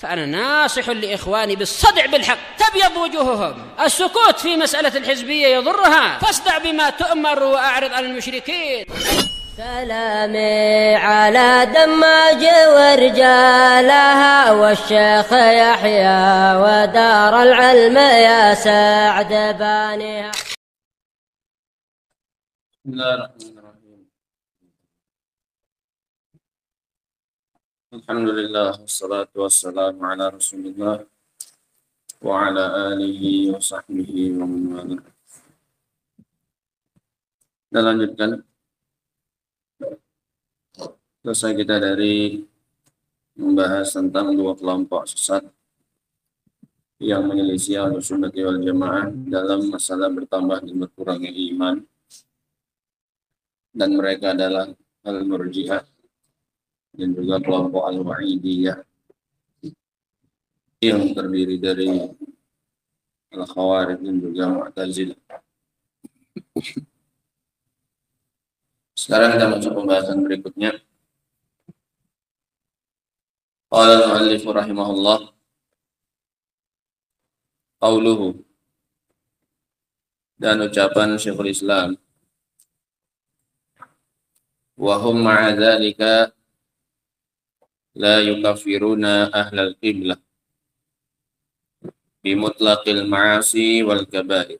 فأنا ناصح لإخواني بالصدع بالحق تبيض وجوههم. السكوت في مسألة الحزبية يضرها، فاصدع بما تؤمر وأعرض عن المشركين. سلامي على دماج ورجالها والشيخ يحيى ودار العلم يا سعد بانيها. بسم الله الرحمن الرحيم. الحمد لله والصلاة والسلام على رسول الله وعلى آله وصحبه ومن والاه. Kita lanjutkan. Selesai kita dari membahas tentang dua kelompok sesat yang menyelisih Ahlussunnah wal Jamaah dalam masalah bertambah dan berkurangnya iman, dan mereka adalah Al-Murji'ah dan juga kelompok Al-Wa'idiyah yang terdiri dari Al-Khawarij dan juga Mu'tazilah. Sekarang kita masuk pembahasan berikutnya. Qala al-mu'allif rahimahullah, qauluhu, dan ucapan Syekhul Islam, wa hum ma'a dzalika la yukaffiruna ahlal qiblah bi mutlaqil ma'asi wal kaba'ir.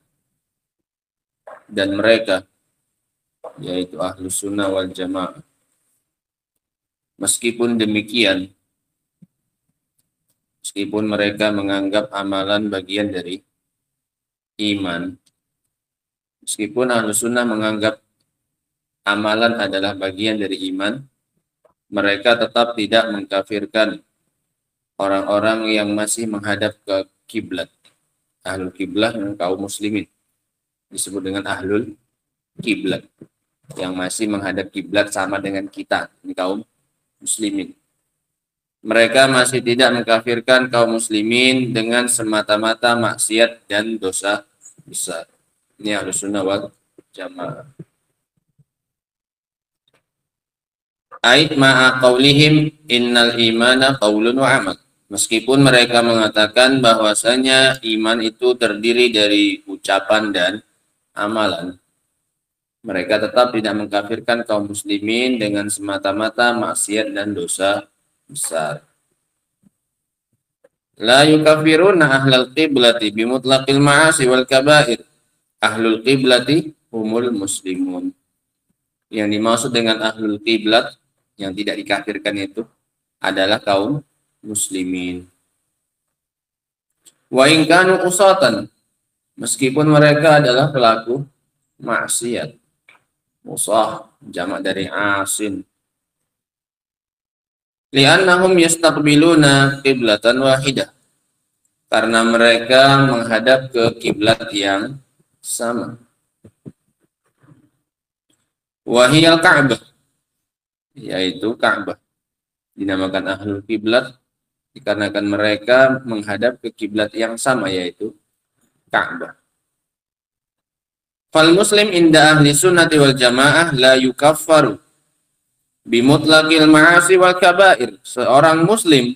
Dan mereka, yaitu Ahlussunnah wal Jamaah, meskipun demikian, meskipun mereka menganggap amalan bagian dari iman, meskipun Ahlussunnah menganggap amalan adalah bagian dari iman, mereka tetap tidak mengkafirkan orang-orang yang masih menghadap ke kiblat. Ahlul kiblat kaum muslimin disebut dengan ahlul kiblat, yang masih menghadap kiblat sama dengan kita, ini kaum muslimin. Mereka masih tidak mengkafirkan kaum muslimin dengan semata-mata maksiat dan dosa besar. Ini Ahlussunnah wal Jamaah. Ait ma'a qaulihim innal imana qaulun wa amal. Meskipun mereka mengatakan bahwasanya iman itu terdiri dari ucapan dan amalan, mereka tetap tidak mengkafirkan kaum muslimin dengan semata-mata maksiat dan dosa besar. La yukafiruna ahlal qiblati bimutlaqil ma'asi wal kaba'ir. Ahlul qiblati humul muslimun. Yang dimaksud dengan ahlul qiblat yang tidak dikafirkan itu adalah kaum muslimin. Wa in kanu usatan, meskipun mereka adalah pelaku maksiat. Musah jamak dari asin. Li'annahum yastaqbiluna qiblatan wahidah, karena mereka menghadap ke kiblat yang sama. Wahiyal Ka'bah, yaitu Ka'bah. Dinamakan ahlul kiblat dikarenakan mereka menghadap ke kiblat yang sama, yaitu Ka'bah. Fal muslim inda ahli sunnati wal jamaah la yukaffaru bimutlaqil ma'asi wal kaba'ir. Seorang muslim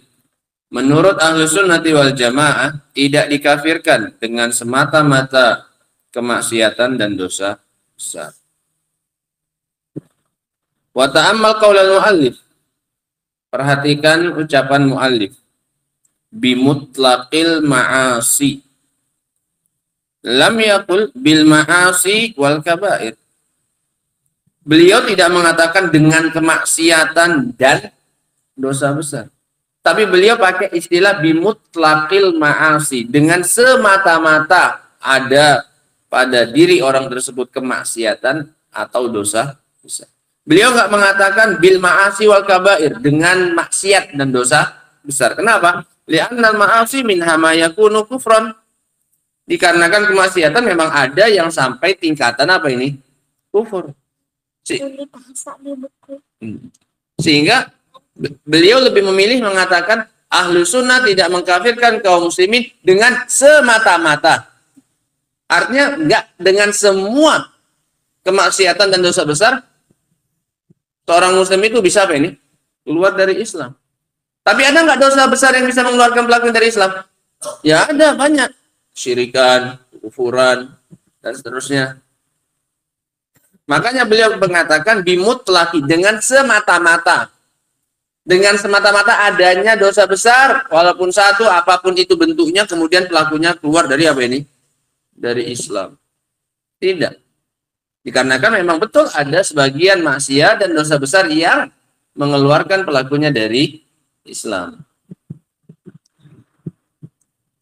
menurut ahli sunnati wal jamaah tidak dikafirkan dengan semata-mata kemaksiatan dan dosa besar. Wa ta'ammal qaulal muallif, perhatikan ucapan muallif, bimutlaqil ma'asi, lam yaqul bil ma'asi wal kaba'ir. Beliau tidak mengatakan dengan kemaksiatan dan dosa besar, tapi beliau pakai istilah bimutlaqil ma'asi, dengan semata-mata ada pada diri orang tersebut kemaksiatan atau dosa besar. Beliau nggak mengatakan bil ma'asi wal kabair, dengan maksiat dan dosa besar. Kenapa? Li'annal ma'asi minha ma yakunu kufran. Dikarenakan kemaksiatan memang ada yang sampai tingkatan apa ini? Kufur. Sehingga beliau lebih memilih mengatakan Ahlus Sunnah tidak mengkafirkan kaum muslimin dengan semata-mata. Artinya enggak dengan semua kemaksiatan dan dosa besar seorang muslim itu bisa apa ini? Keluar dari Islam. Tapi ada nggak dosa besar yang bisa mengeluarkan pelaku dari Islam? Ya ada, banyak. Syirikan, kufuran, dan seterusnya. Makanya beliau mengatakan bimutlaki, dengan semata-mata. Dengan semata-mata adanya dosa besar, walaupun satu, apapun itu bentuknya, kemudian pelakunya keluar dari apa ini? Dari Islam. Tidak. Dikarenakan memang betul ada sebagian maksiat dan dosa besar yang mengeluarkan pelakunya dari Islam.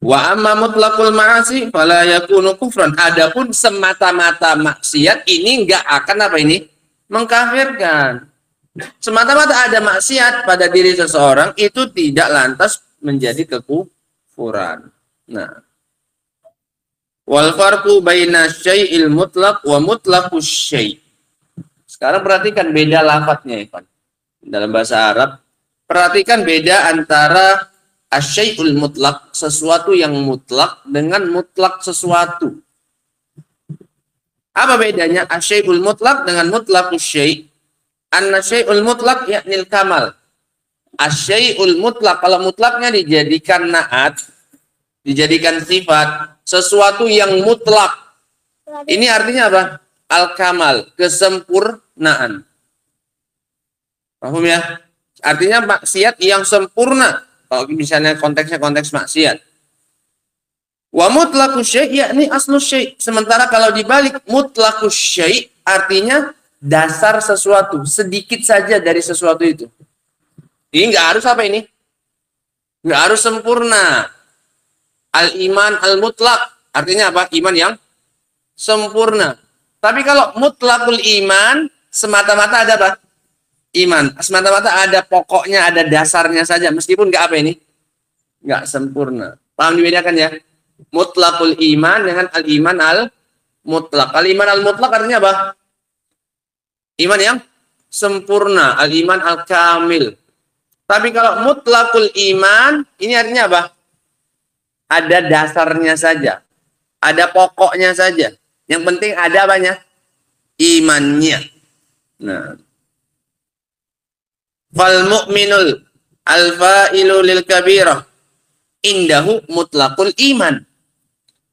Wa amma mutlaqul ma'asi fala yakunu kufran. Adapun semata-mata maksiat ini enggak akan apa ini? Mengkafirkan. Semata-mata ada maksiat pada diri seseorang itu tidak lantas menjadi kekufuran. Nah, wal farqu baina syai'il mutlaq wa mutlaqus syai'. Sekarang perhatikan beda lafadznya, Ivan. Dalam bahasa Arab, perhatikan beda antara asyai'ul mutlaq, sesuatu yang mutlak, dengan mutlak sesuatu. Apa bedanya asyai'ul mutlaq dengan mutlaqus syai'? Anna syai'ul mutlaq yaknil kamal. Asyai'ul mutlaq, kalau mutlaknya dijadikan naat, dijadikan sifat, sesuatu yang mutlak. Ini artinya apa? Al-kamal, kesempurnaan. Paham ya? Artinya maksiat yang sempurna. Kalau misalnya konteksnya konteks maksiat. Wa mutlaqus syai' yakni aslus syai'. Sementara kalau dibalik mutlaqus syai' artinya dasar sesuatu, sedikit saja dari sesuatu itu. Ini enggak harus apa ini? Enggak harus sempurna. Al-iman al-mutlaq artinya apa? Iman yang sempurna. Tapi kalau mutlaqul iman semata-mata ada apa? Iman. Semata-mata ada pokoknya, ada dasarnya saja. Meskipun enggak apa ini? Enggak sempurna. Paham dibedakan ya? Mutlaqul iman dengan al-iman al-mutlaq. Al-iman al-mutlaq artinya apa? Iman yang sempurna. Al-iman al-kamil. Tapi kalau mutlaqul iman, ini artinya apa? Ada dasarnya saja. Ada pokoknya saja. Yang penting ada apanya? Imannya. Nah. Fal mu'minul al-fa'ilu lil kabirah indahu mutlaqul iman.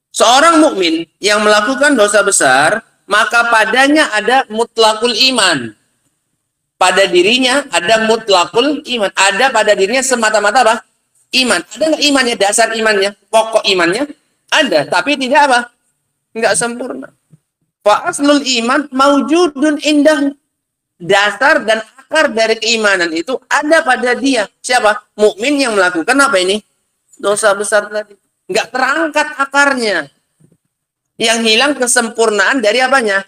Seorang mukmin yang melakukan dosa besar, maka padanya ada mutlaqul iman. Pada dirinya ada mutlaqul iman. Ada pada dirinya semata-mata apa? Iman. Ada nggak imannya? Dasar imannya, pokok imannya ada, tapi tidak apa? Nggak sempurna. Fa aslul iman maujudun indah. Dasar dan akar dari keimanan itu ada pada dia. Siapa? Mukmin yang melakukan apa ini? Dosa besar tadi. Nggak terangkat akarnya. Yang hilang kesempurnaan dari apanya?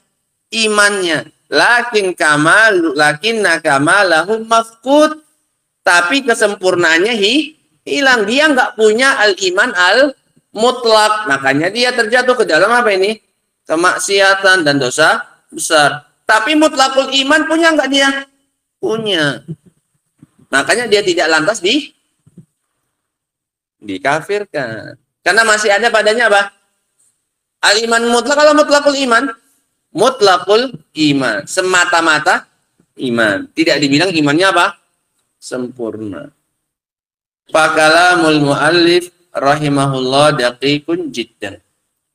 Imannya. Lakinna kamalahu mafqud. Tapi kesempurnaannya hilang. Dia nggak punya al-iman al-mutlak. Makanya dia terjatuh ke dalam apa ini? Kemaksiatan dan dosa besar. Tapi mutlakul iman punya nggak dia? Punya. Makanya dia tidak lantas dikafirkan. Karena masih ada padanya apa? Al-iman mutlak. Kalau mutlakul iman, mutlakul iman. Semata-mata iman. Tidak dibilang imannya apa? Sempurna. Fakalamul muallif rahimahullah daqiqun jiddan.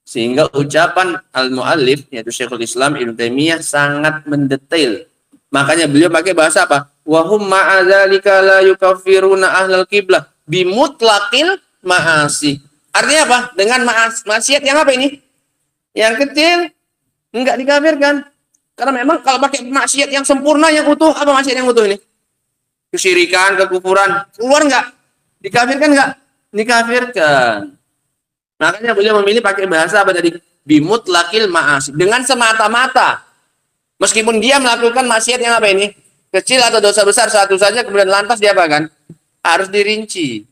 Sehingga ucapan al-muallif yaitu Syekhul Islam Ibnu Taimiyah sangat mendetail. Makanya beliau pakai bahasa apa? Wa hum ma'adzalika la yukaffiruna ahlal qiblah bimutlaqil ma'asi. Artinya apa? Dengan maksiat yang apa ini? Yang kecil enggak dikafirkan. Karena memang kalau pakai maksiat yang sempurna yang utuh, apa maksiat yang utuh ini? Kesyirikan, kekufuran, keluar enggak? Dikafirkan enggak? Dikafirkan. Makanya beliau memilih pakai bahasa apa tadi? Bimutlaqil ma'asi. Dengan semata-mata. Meskipun dia melakukan maksiat yang apa ini? Kecil atau dosa besar satu saja, kemudian lantas dia apa kan? Harus dirinci.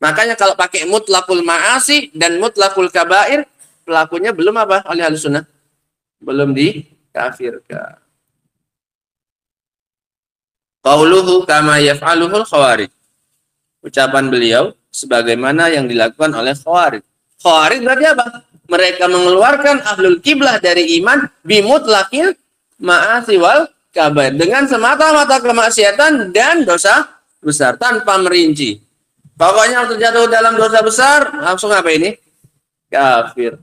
Makanya kalau pakai mutlaqul ma'asi dan mutlaqul kabair, pelakunya belum apa? Oleh Ahlussunnah. Belum dikafirkan. Qauluhu kama yaf'aluhul khawarij. Ucapan beliau sebagaimana yang dilakukan oleh khawarij. Khawarij berarti apa? Mereka mengeluarkan ahlul kiblah dari iman bimutlaqil ma'asi wal kabair. Dengan semata-mata kemaksiatan dan dosa besar tanpa merinci. Pokoknya terjatuh dalam dosa besar langsung apa ini? Kafir.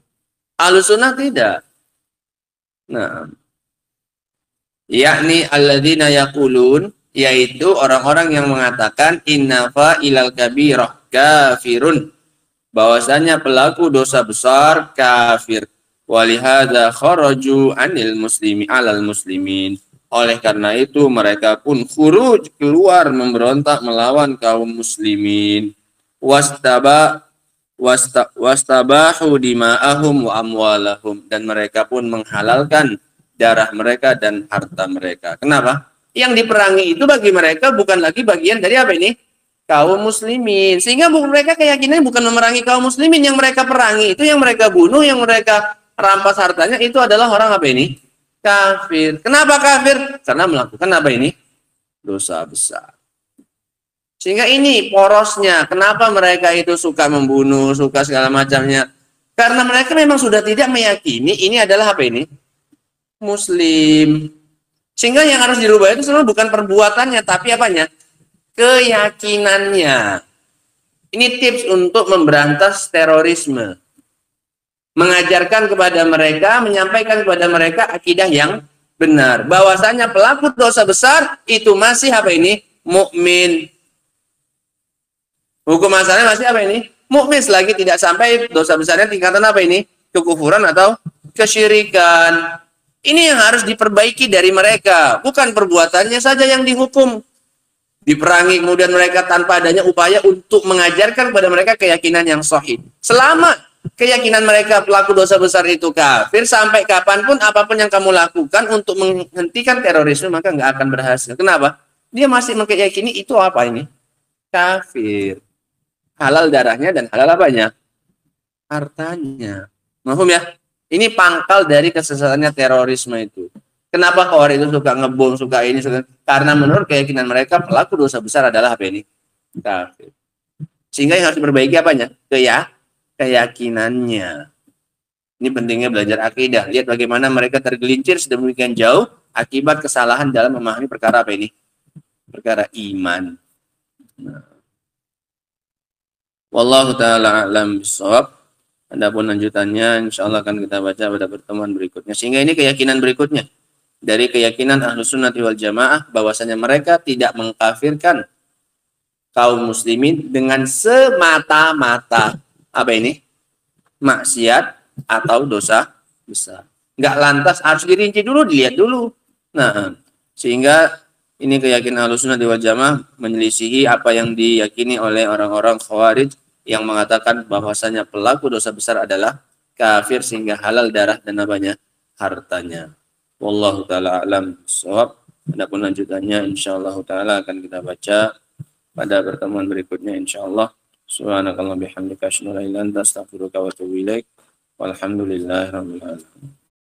Ahlussunnah tidak. Nah, yakni alladzina yaqulun, yaitu orang-orang yang mengatakan innafa ilal kabirah kafirun, bahwasanya pelaku dosa besar kafir. Walihada kharaju anil muslimi alal muslimin. Oleh karena itu mereka pun khuruj, keluar memberontak melawan kaum muslimin. Wastabahu dima'ahum wa amwalahum, dan mereka pun menghalalkan darah mereka dan harta mereka. Kenapa? Yang diperangi itu bagi mereka bukan lagi bagian dari apa ini? Kaum muslimin. Sehingga mereka keyakinannya bukan memerangi kaum muslimin. Yang mereka perangi itu, yang mereka bunuh, yang mereka rampas hartanya itu adalah orang apa ini? Kafir. Kenapa kafir? Karena melakukan apa ini? Dosa besar. Sehingga ini porosnya. Kenapa mereka itu suka membunuh, suka segala macamnya? Karena mereka memang sudah tidak meyakini ini adalah apa ini? Muslim. Sehingga yang harus dirubah itu sebenarnya bukan perbuatannya, tapi apanya? Keyakinannya. Ini tips untuk memberantas terorisme. Mengajarkan kepada mereka, menyampaikan kepada mereka akidah yang benar. Bahwasanya pelaku dosa besar itu masih apa ini? Mukmin. Hukum asalnya masih apa ini? Mukmin selagi tidak sampai dosa besarnya tingkatan apa ini? Kekufuran atau kesyirikan. Ini yang harus diperbaiki dari mereka. Bukan perbuatannya saja yang dihukum. Diperangi kemudian mereka tanpa adanya upaya untuk mengajarkan kepada mereka keyakinan yang sahih. Selama keyakinan mereka pelaku dosa besar itu kafir, sampai kapanpun apapun yang kamu lakukan untuk menghentikan terorisme maka nggak akan berhasil. Kenapa? Dia masih meyakini itu apa ini? Kafir. Halal darahnya dan halal apanya? Hartanya. Mahum ya? Ini pangkal dari kesesatannya terorisme itu. Kenapa Khawarij itu suka ngebom, suka ini, suka... Karena menurut keyakinan mereka pelaku dosa besar adalah apa ini? Kafir. Sehingga yang harus diperbaiki apanya? Keyakinannya. Ini pentingnya belajar akidah. Lihat bagaimana mereka tergelincir sedemikian jauh akibat kesalahan dalam memahami perkara apa ini? Perkara iman. Nah. Wallahu ta'ala a'lam bishawab. Adapun lanjutannya insya Allah akan kita baca pada pertemuan berikutnya. Sehingga ini keyakinan berikutnya. Dari keyakinan Ahlussunnah wal Jamaah bahwasanya mereka tidak mengkafirkan kaum muslimin dengan semata-mata apa ini? Maksiat atau dosa besar. Enggak lantas harus dirinci dulu, dilihat dulu. Nah, sehingga ini keyakinan Ahlussunnah wal Jamaah menyelisihi apa yang diyakini oleh orang-orang Khawarij yang mengatakan bahwasanya pelaku dosa besar adalah kafir sehingga halal darah dan apanya? Hartanya. Wallahu ta'ala a'lam bishawab. Adapun lanjutannya insyaallah taala akan kita baca pada pertemuan berikutnya insyaallah. Subhanakallah bihamdika asyhadu an la ilaha illa anta astaghfiruka wa atubu ilaik. Walhamdulillahirabbil alamin.